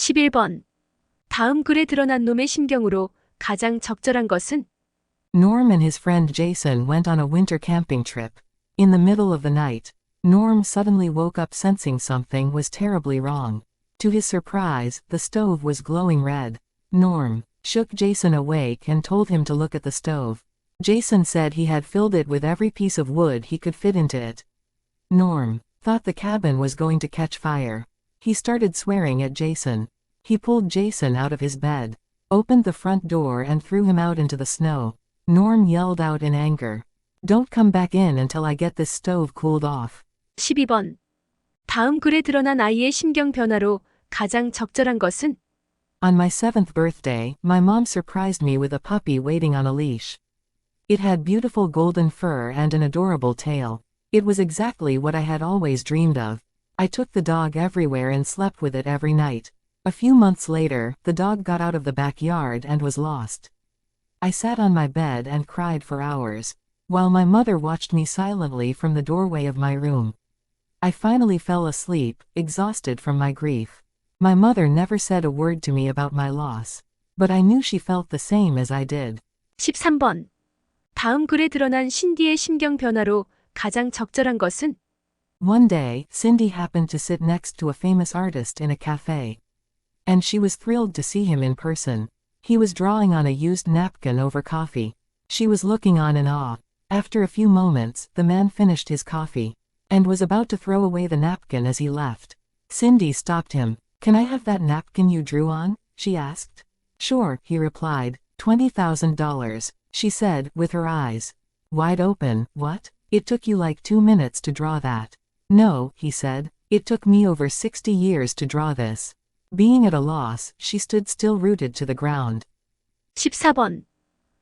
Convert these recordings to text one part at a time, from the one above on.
11번. 다음 글에 드러난 놈의 심경으로 가장 적절한 것은? Norm and his friend Jason went on a winter camping trip. In the middle of the night, Norm suddenly woke up sensing something was terribly wrong. To his surprise, the stove was glowing red. Norm shook Jason awake and told him to look at the stove. Jason said he had filled it with every piece of wood he could fit into it. Norm thought the cabin was going to catch fire. He started swearing at Jason. He pulled Jason out of his bed, opened the front door and threw him out into the snow. Norm yelled out in anger, "Don't come back in until I get this stove cooled off." 12번. 다음 글에 드러난 아이의 심경 변화로 가장 적절한 것은? On my 7th birthday, my mom surprised me with a puppy waiting on a leash. It had beautiful golden fur and an adorable tail. It was exactly what I had always dreamed of. I took the dog everywhere and slept with it every night. A few months later, the dog got out of the backyard and was lost. I sat on my bed and cried for hours, while my mother watched me silently from the doorway of my room. I finally fell asleep, exhausted from my grief. My mother never said a word to me about my loss, but I knew she felt the same as I did. 13번. 다음 글에 드러난 신디의 심경 변화로 가장 적절한 것은? One day, Cindy happened to sit next to a famous artist in a cafe. And she was thrilled to see him in person. He was drawing on a used napkin over coffee. She was looking on in awe. After a few moments, the man finished his coffee, and was about to throw away the napkin as he left. Cindy stopped him. "Can I have that napkin you drew on?" she asked. "Sure," he replied. $20,000, she said, with her eyes wide open. "What? It took you like 2 minutes to draw that." "No," he said. "It took me over 60 years to draw this." Being at a loss, she stood still rooted to the ground. 14번.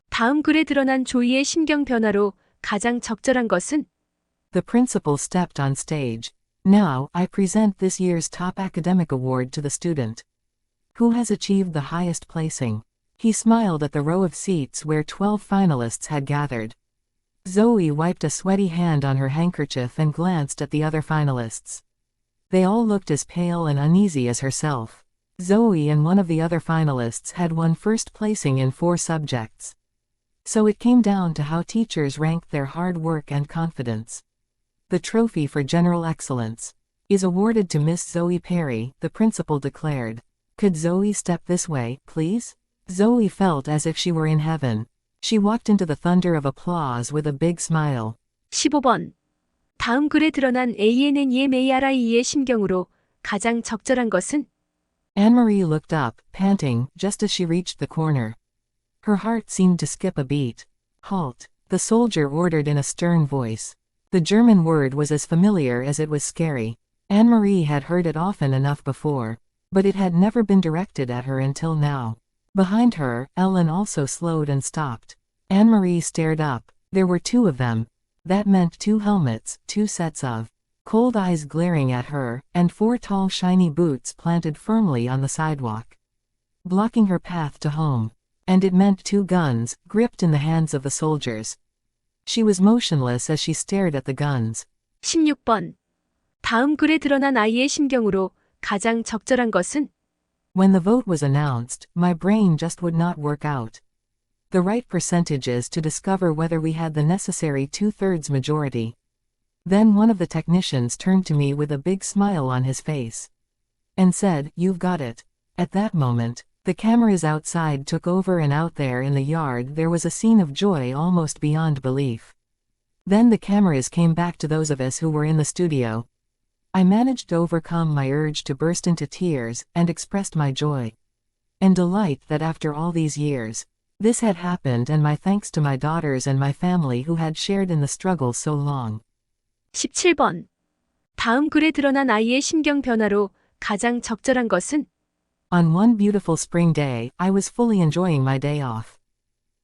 다음 글에 드러난 조이의 심경 변화로 가장 적절한 것은? The principal stepped on stage. "Now, I present this year's top academic award to the student who has achieved the highest placing." He smiled at the row of seats where 12 finalists had gathered. Zoe wiped a sweaty hand on her handkerchief and glanced at the other finalists. They all looked as pale and uneasy as herself. Zoe and one of the other finalists had won first placing in 4 subjects. So it came down to how teachers ranked their hard work and confidence. The trophy for general excellence is awarded to Miss Zoe Perry, the principal declared. "Could Zoe step this way, please?" Zoe felt as if she were in heaven. She walked into the thunder of applause with a big smile. 15번. 다음 글에 드러난 ANNEMARIE의 심경으로 가장 적절한 것은? Anne-Marie looked up, panting, just as she reached the corner. Her heart seemed to skip a beat. "Halt," the soldier ordered in a stern voice. The German word was as familiar as it was scary. Anne-Marie had heard it often enough before, but it had never been directed at her until now. Behind her, Ellen also slowed and stopped. Anne-Marie stared up. There were 2 of them. That meant 2 helmets, 2 sets of cold eyes glaring at her, and 4 tall shiny boots planted firmly on the sidewalk, blocking her path to home. And it meant 2 guns, gripped in the hands of the soldiers. She was motionless as she stared at the guns. 16번. 다음 글에 드러난 아이의 심경으로 가장 적절한 것은? When the vote was announced, my brain just would not work out the right percentages to discover whether we had the necessary 2/3 majority. Then one of the technicians turned to me with a big smile on his face and said, "You've got it." At that moment, the cameras outside took over, and out there in the yard there was a scene of joy almost beyond belief. Then the cameras came back to those of us who were in the studio. I managed to overcome my urge to burst into tears, and expressed my joy and delight that after all these years, this had happened, and my thanks to my daughters and my family who had shared in the struggle so long. 17번. 다음 글에 드러난 아이의 심경 변화로 가장 적절한 것은? On one beautiful spring day, I was fully enjoying my day off.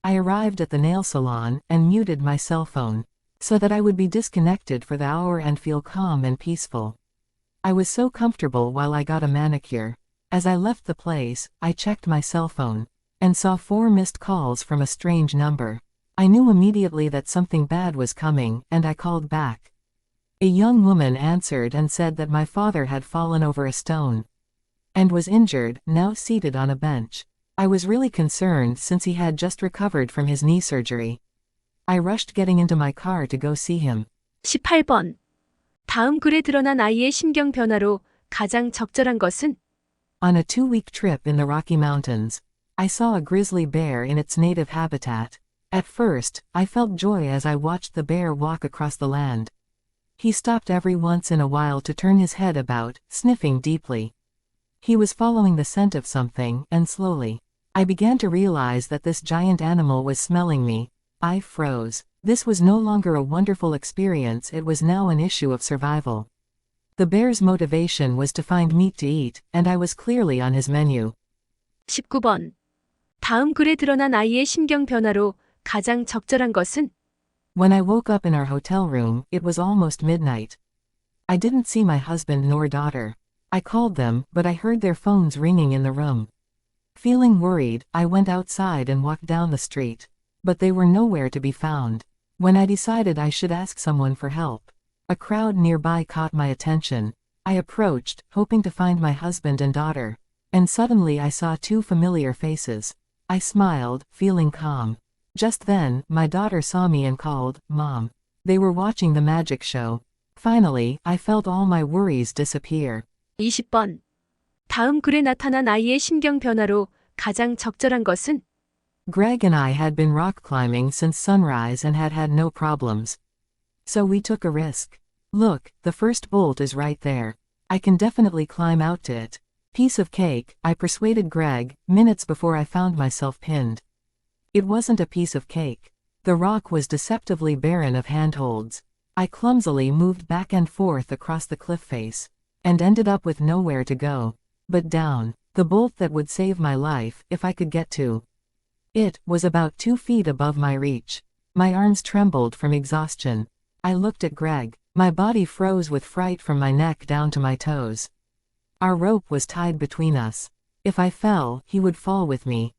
I arrived at the nail salon and muted my cell phone, so that I would be disconnected for the hour and feel calm and peaceful. I was so comfortable while I got a manicure. As I left the place, I checked my cell phone and saw 4 missed calls from a strange number. I knew immediately that something bad was coming, and I called back. A young woman answered and said that my father had fallen over a stone, and was injured, now seated on a bench. I was really concerned since he had just recovered from his knee surgery. I rushed getting into my car to go see him. 18번. 다음 글에 드러난 아이의 심경 변화로 가장 적절한 것은? On a 2-week trip in the Rocky Mountains, I saw a grizzly bear in its native habitat. At first, I felt joy as I watched the bear walk across the land. He stopped every once in a while to turn his head about, sniffing deeply. He was following the scent of something, and slowly, I began to realize that this giant animal was smelling me. I froze. This was no longer a wonderful experience, it was now an issue of survival. The bear's motivation was to find meat to eat, and I was clearly on his menu. 19번. 다음 글에 드러난 아이의 심경 변화로 가장 적절한 것은? When I woke up in our hotel room, it was almost midnight. I didn't see my husband nor daughter. I called them, but I heard their phones ringing in the room. Feeling worried, I went outside and walked down the street. But they were nowhere to be found. When I decided I should ask someone for help, a crowd nearby caught my attention. I approached, hoping to find my husband and daughter. And suddenly I saw two familiar faces. I smiled, feeling calm. Just then, my daughter saw me and called, "Mom." They were watching the magic show. Finally, I felt all my worries disappear. 20번. 다음 글에 나타난 아이의 심경 변화로 가장 적절한 것은? Greg and I had been rock climbing since sunrise and had had no problems. So we took a risk. Look, the first bolt is right there. I can definitely climb out to it. Piece of cake, I persuaded Greg, minutes before I found myself pinned. It wasn't a piece of cake. The rock was deceptively barren of handholds. I clumsily moved back and forth across the cliff face, and ended up with nowhere to go but down. The bolt that would save my life, if I could get to it, was about 2 feet above my reach. My arms trembled from exhaustion. I looked at Greg. My body froze with fright from my neck down to my toes. Our rope was tied between us. If I fell, he would fall with me.